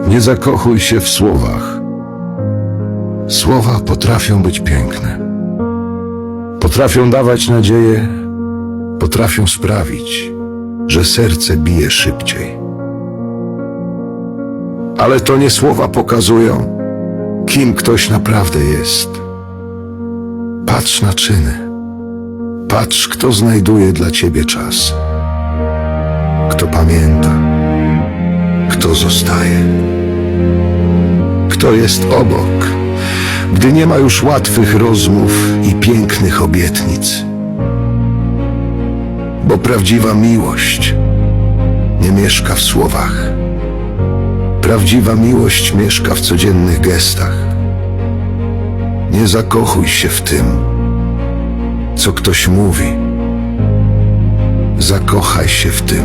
Nie zakochuj się w słowach. Słowa potrafią być piękne. Potrafią dawać nadzieję, potrafią sprawić, że serce bije szybciej. Ale to nie słowa pokazują, kim ktoś naprawdę jest. Patrz na czyny. Patrz, kto znajduje dla ciebie czas. Kto pamięta. Kto zostaje. Kto jest obok, gdy nie ma już łatwych rozmów i pięknych obietnic. Bo prawdziwa miłość nie mieszka w słowach. Prawdziwa miłość mieszka w codziennych gestach. Nie zakochuj się w tym, co ktoś mówi. Zakochaj się w tym,